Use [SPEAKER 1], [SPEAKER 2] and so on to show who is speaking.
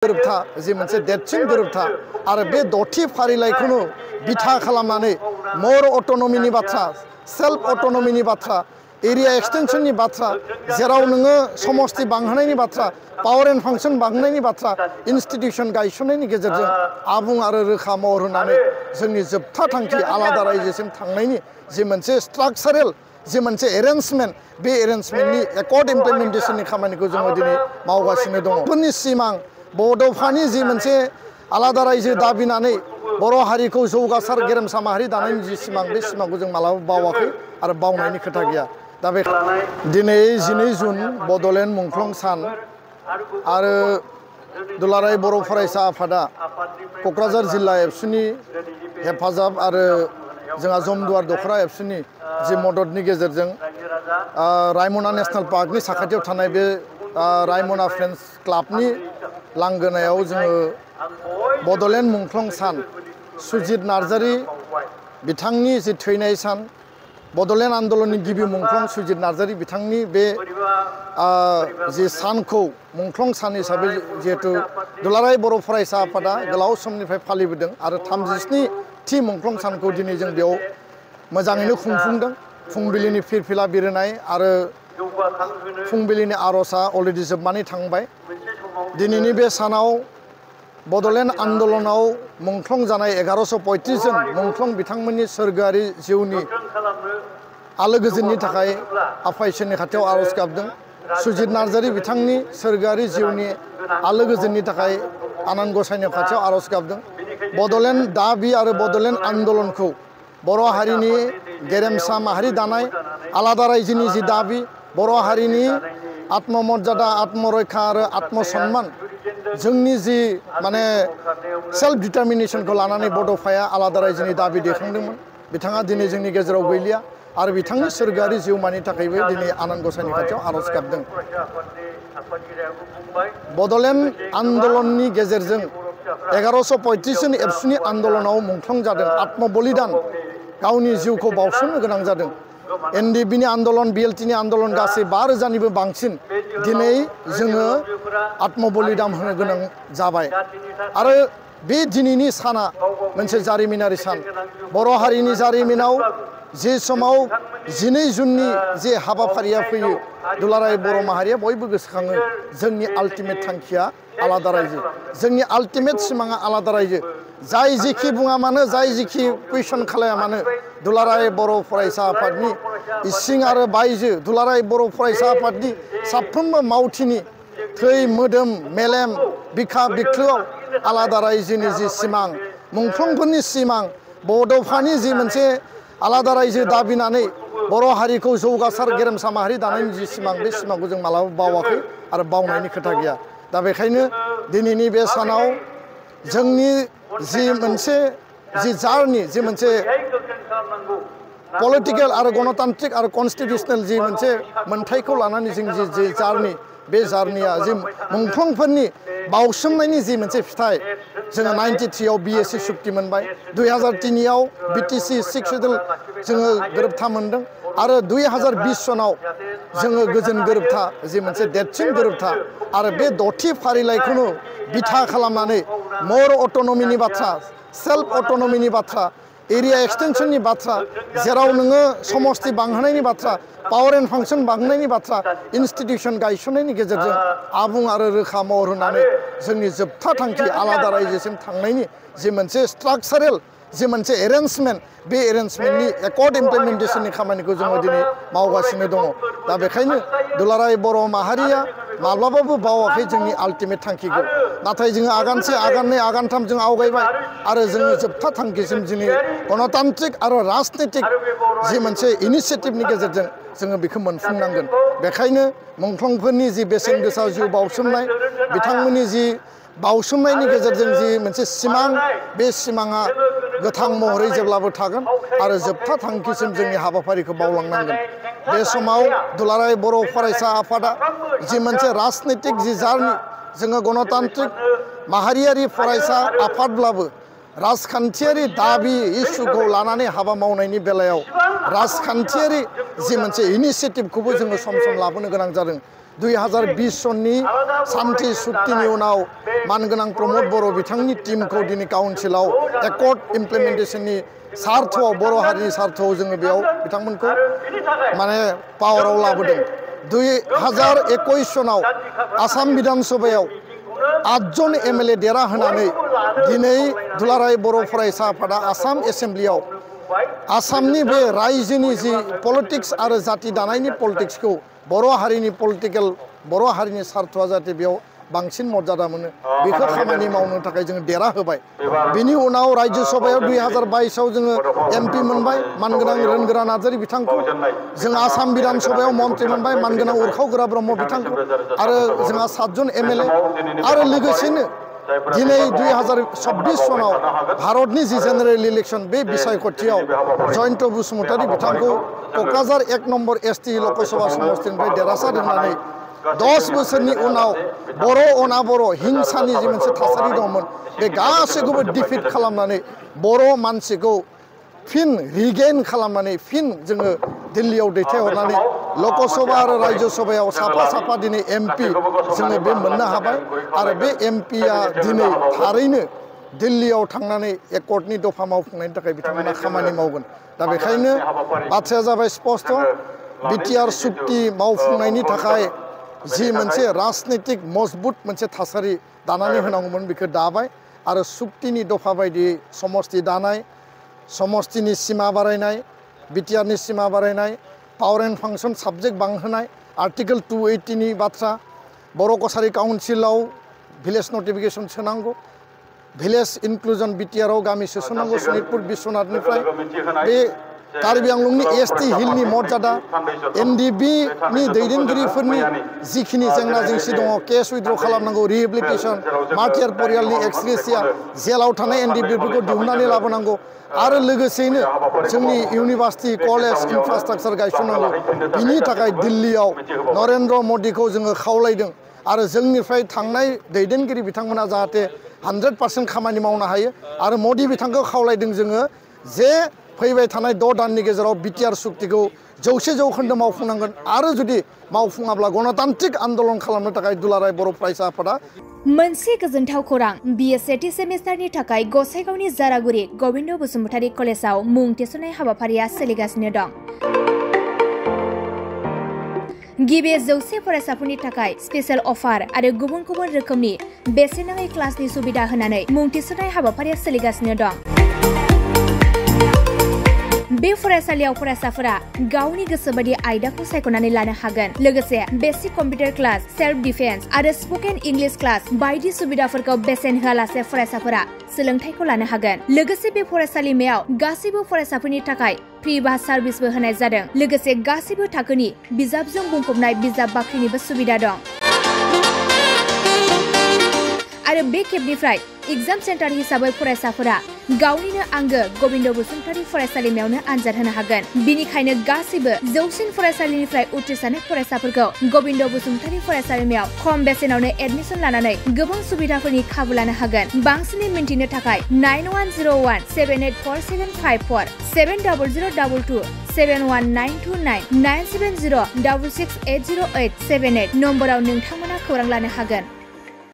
[SPEAKER 1] गोरोबथा जि मोनसे देरसिन गोरोबथा आरो बे दथि फारिलाइखौनो बिथा खालामनानै मोर अट'नमिनि बाथ्रा सेल्फ अट'नमिनि बाथ्रा एरिया एक्सटेंशननि बाथ्रा जेराव नोङो समस्ति बांहोनायनि बाथ्रा पावर एन्ड फांसन बांहोनायनि बाथ्रा इन्स्टिटिउसन गायसननायनि गेजेरजों आबुं आरो रोखा महर होनानै जोंनि जोबथा थांखि आलादा रायजोसिम थांनायनि जि मोनसे स्ट्राक्चारेल जि मोनसे एरेन्जमेन्ट बे एरेन्जमेन्टनि एकर्ड इमप्लिमेन्टेशननि खामानिखौ जोङो दिनै मावगासिनो दङ। बेफोरनि सिमां बड'फानि जि मोनसे आलादा रायजो दाबिनानै बर' हारिखौ जौगासार गेरेमसा माहारि दानायनि जि सिमां बे सिमांखौ जों मालाबा बावाखै आरो बावनायनि खोथा गैया। दा बे दिनै 12 जुन बड'लेण्ड मुंख्लं सान आरो दुलाराय बर' फरायसा आफादा क'क्राझार जिल्ला एबसुनि हेफाजाब आरो जोंहा जमदुवार दख'रा एबसुनि जि मददनि गेजेरजों रायमना नेशनेल पार्कनि साखाथियाव थानाय बे रायमना फ्रेन्ड्स क्लाबनि लांगोनायाव जोङो बड'लेण्ड मुंख्लं सान सुजित नार्जारी बिथांनि जि थैनाय सान बड'लेण्ड आन्दलननि गिबि मुंख्लं सुजित नार्जारी बिथांनि बे जि सानखौ मुंख्लं सान हिसाबै जिहेतु दुलाराय बर' फरायसा आफादा गोलाव समनिफ्राय फालिबोदों आरो 37थि मुंख्लं सानखौ दिनै जों बेयाव मोजाङैनो खुंफुंदों। फुंबिलिनि फिरफिला बिरहोनाय आरो फुंबिलिनि आर'जआ अलरेडि जोबनानै थांबाय। दिनैनि बे सानाव बड'लेण्ड आन्दलनाव मुंख्लं जानाय 1135 जन मुंख्लं बिथांमोननि सोरगोआरि जिउनि आलो गोजोननि थाखाय आफा इसोरनि खाथियाव आर'ज गाबदों। सुजित नार्जारी बिथांनि सोरगोआरि जिउनि आलो गोजोननि थाखाय आनान गसाइनि खाथियाव आर'ज गाबदों। बड'लेण्ड दाबि आरो बड'लेण्ड आन्दलनखौ बर' हारिनि गेरेमसा माहारि दानाय आलादा रायजोनि जि दाबि बर' हारिनि आत्ममर्यादा आत्मरैखा आरो आत्मसन्मान जोंनि जि माने सेल्फ डिटारमिनेशनखौ लानानै बड'फाया आलादा रायजोनि दाबि दैखांदोंमोन। बिथाङा दिनै जोंनि गेजेराव गैलिया आरो बिथांनि सोरगोआरि जिउमानि थाखायबो दिनै आनान गसाइनि खाथियाव आर'ज गाबदों। बड'लेण्ड आन्दलननि गेजेरजों 1135 जन एबसुनि आन्दलनाव मुंख्लं जादों आत्मबलिदान गावनि जिउखौ बावसोमनो गोनां जादों। एनडिएफबिनि आन्दलन बिएलटिनि आन्दलन गासै 5,000निबो बांसिन दिनै जोङो आत्मबलिदान होनो गोनां जाबाय आरो बे दिनैनि साना मोनसे जारिमिनारि सान। बर' हारिनि जारिमिनाव जे समाव 12 जुननि जे हाबाफारिया फैयो दुलाराय बर' माहारिया बयबो गोसोखाङो जोंनि आल्टिमेट थांखिया आलादा रायजो, जोंनि आल्टिमेट सिमाङा आलादा रायजो। जाय जेखि बुङा मानो जाय जेखि कुइसन खालाया मानो दुलाराय बर' फरायसा आफादनि इसिं आरो बायजो दुलाराय बर' फरायसा आफादनि साफ्रोमबो मावथिनि थै मोदोम मेलेम बिखा बिख्लोआव आलादा रायजोनि जि सिमां मुंख्लंफोरनि सिमां बड'फानि जि मोनसे आलादा रायजो दाबिनानै बर' हारिखौ जौगासार गेरेमसा माहारि दानायनि जि सिमां बे सिमांखौ जों मालाबा बावाखै आरो बावनायनि खोथा गैया। दा बेखायनो दिनैनि बे सानाव जोंनि जि मोनसे जि जार्नि जि मोनसे पलिटिकेल आरो गणतान्त्रिक आरो कन्स्टिटिउसनेल जि मोनसे मोन्थाइखौ लानानै जों जि जार्नि बे जार्निया जि मुंख्लंफोरनि बावसोमनायनि जि मोनसे फिथाइ जोङो 93आव बिएसि सुक्ति मोनबाय, 2003आव बिटिसि 6 सिडुल जोङो गोरोबथा मोनदों आरो 2020 सनाव जोङो गोजोन गोरोबथा जि मोनसे देरसिन गोरोबथा आरो बे दथि फारिलाइखौनो बिथा खालामनानै मोर अट'नमिनि बाथ्रा सेल्फ अट'नमिनि बाथ्रा एरिया एक्सटेंशननि बाथ्रा जेराव नोङो समस्ति बांहोनायनि बाथ्रा पावर एन्ड फांसन बांहोनायनि बाथ्रा इन्स्टिटिउसन गायसननायनि गेजेरजों आबुं आरो रोखा महर होनानै जोंनि जोबथा थांखि आलादा रायजोसिम थांनायनि जि मोनसे स्ट्राक्चारेल जि मोनसे एरेन्जमेन्ट बे एरेन्जमेन्टनि एकर्ड इमप्लिमेन्टेशननि खामानिखौ जोङो दिनै मावगासिनो दङ। दा बेखायनो दुलाराय बर' माहारिया माब्लाबाबो बावाखै जोंनि आल्टिमेट थांखिखौ। नाथाय जोङो आगानसे आगाननै आगानथाम जों आवगायबाय आरो जोङो जोबथा थांखिसिम दिनै गणतान्त्रिक आरो राजनितिक जि मोनसे इनिसियेटिभनि गेजेरजों जोङो बेखौ मोनफुंनांगोन। बेखायनो मुंख्लंफोरनि जि बेसेन गोसा जिउ बावसोमनाय बिथांमोननि जि बावसोमनायनि गेजेरजों जि मोनसे सिमां बे सिमाङा गोथां महरै जेब्लाबो थागोन आरो जोबथा थांखिसिम जोंनि हाबाफारिखौ बावलांनांगोन। बे समाव दुलाराय बर' फरायसा आफादा जि मोनसे राजनितिक जि जार्नि जोङो गणतान्त्रिक माहारियारि फरायसा आफादब्लाबो राजखान्थियारि दाबि इस्युखौ लानानै हाबा मावनायनि बेलायाव राजखान्थियारि जि मोनसे इनिसियेटिभखौबो जोङो सम सम लाबोनो गोनां जादों। 2020 सननि सान्थि सुक्तिनि उनाव मानगोनां प्रमोद बर' बिथांनि टीमखौ दिनै काउन्सिलाव एकर्ड इमप्लिमेन्टेशननि सार्थआव बर' हारिनि सार्थआव जोङो बेयाव बिथांमोनखौ माने पावाराव लाबोदों 2021 सनाव आसाम विधान सभायाव 8 जन एमएलए देरा होनानै दिनै दुलाराय बर' फरायसा आफादा आसाम एसेम्ब्लियाव आसामनि बे रायजोनि जि पलिटिक्स आरो जाति दानायनि पलिटिक्सखौ बर' हारिनि पलिटिकेल बर' हारिनि सार्थआ जाहाथे बेयाव बांसिन मर्यादा मोनो बेखौ खामानि मावनो थाखाय जोङो देरा होबाय बिनि उनाव राज्य सभायाव 2022 आव जोङो एमपि मोनबाय मानगोनां रोनगोरा नार्जारी बिथांखौ जों आसाम विधान सभायाव मन्त्रि मोनबाय मानगोनां उरखाव ब्रह्म बिथांखौ आरो जोंहा 7 जन एमएलए आरो लोगोसेनो दिनै 2026 सनाव भारतनि जि जेनेरेल इलेक्शन बे बिसायख'थियाव जयन्त बसुमतारी बिथांखौ क'क्राझार 1 नम्बर एसटी लकसभा समस्तिनिफ्राय देरहासार होनानै 10 बोसोरनि उनाव बर' अनाबर' हिंसानि जि मोनसे थासारि दंमोन बे गासैखौबो डिफिट खालामनानै बर' मानसिखौ फिन रिगेइन खालामनानै फिन जोङो दिल्लीयाव दैथायहरनानै लकसभा आरो राज्य सभायाव साफा दिनै एमपि जोङो बे मोननो हाबाय आरो बे एमपिया दिनै थारैनो दिल्लीयाव थांनानै एकर्डनि दफा मावफुंनायनि थाखाय बिथांमोना खामानि मावगोन दा बेखायनो बाथ्राया जाबाय स्पष्ट बिटिआर सुक्ति मावफुंनायनि थाखाय जि मोनसे राजनैतिक मजबुत मोनसे थासारि दानानै होनांगौमोन बेखौ दाबाय आरो सुक्तिनि दफा बायदि समस्ति दानाय समस्तिनि सीमा बारायनाय बिटिआरनि सीमा बारायनाय पावर एन्ड फांसन साबजेक्ट बांहोनाय आर्टिकल 280 नि बाथ्रा बर' कसारी काउन्सिलाव भिलेज नटिफिकेशन सोनांगौ भिलेज इनक्लुजन बिटिआरआव गामि सोसननांगौ सनितपुर बिश्वनाथनिफ्राय बे कार्बि आंलंनि एसटी हिलनि मर्यादा एनडिबि नि दैदेनगिरिफोरनि जिखिनि जेंना जेंसि दङ केस उइथड्र खालामनांगौ रिहेबिलिटेशन मार्टियार परियालनि एक्सग्रेसिया जेलाव थानाय एनडिबिफोरखौ दिहुननानै लाबोनांगौ आरो लोगोसेयैनो जोंनि इउनिभार्सिटि कलेज इनफ्रास्ट्राक्चार गायसननांगौ बिनि थाखाय दिल्लीयाव नरेन्द्र मदिखौ जोङो खावलायदों आरो जोंनिफ्राय थांनाय दैदेनगिरि बिथांमोना जाहाथे 100% खामानि मावनो हायो आरो मदि बिथांखौ खावलायदों जोङो जे फैबाय थानाय 6 दाननि गेजेराव बिटिआर सुक्तिखौ 100% मावफुंनांगोन आरो जुदि मावफुङाब्ला गणतान्त्रिक आन्दोलन खालामनो थाखाय दुलाराय बर' फरायसा आफादा
[SPEAKER 2] मोनसे गोजोनथाव खौरां बिए सेथि सेमिस्टारनि थाखाय गसाइगावनि जारागुरि गबिन्द बसुमतारी कलेजाव मुं थिसननाय हाबाफारिया सोलिगासिनो दं गिबि 100 फरायसाफोरनि थाखाय स्पेशल अफार आरो गुबुन गुबुन रोखोमनि बेसेन नाङै क्लासनि सुबिदा होनानै मुं थिसननाय हाबाफारिया सोलिगासिनो दं बे फरायसालियाव फरायसाफोरा गावनि गोसोबायदि आयदाखौ सायख'नानै लानो हागोन लोगोसे basic computer class self defence आरो स्पोकेन इंलिश क्लास बायदि सुबिदाफोरखौ बेसेन होआलासे फरायसाफोरा सोलोंथायखौ लानो हागोन लोगोसे बे फरायसालिमायाव गासैबो फरायसाफोरनि थाखाय फ्रि बास सार्भिसबो होनाय जादों लोगोसे गासैबो थाखोनि बिजाबजों बुंफबनाय बिजाब बाख्रिनिबो सुबिदा दं आरो बे खेबनिफ्राय एग्जाम सेन्टार हिसाबै फरायसाफोरा गावनिनो आंगो गबिन्द बसुमतारी फरायसालिमायावनो आनजाद होनो हागोन बिनिखायनो गासैबो जौसिन फरायसालिनिफ्राय उथ्रिसारनाय फरायसाफोरखौ गबिन्द बसुमतारी फरायसालिमायाव खम बेसेनावनो एडमिसन लानानै गोबां सुबिदाफोरनि खाबु लानो हागोन बांसिनै मिन्थिनो थाखाय 9101784754 7002 71929 97066808878 नम्बराव नोंथांमोना खौरां लानो हागोन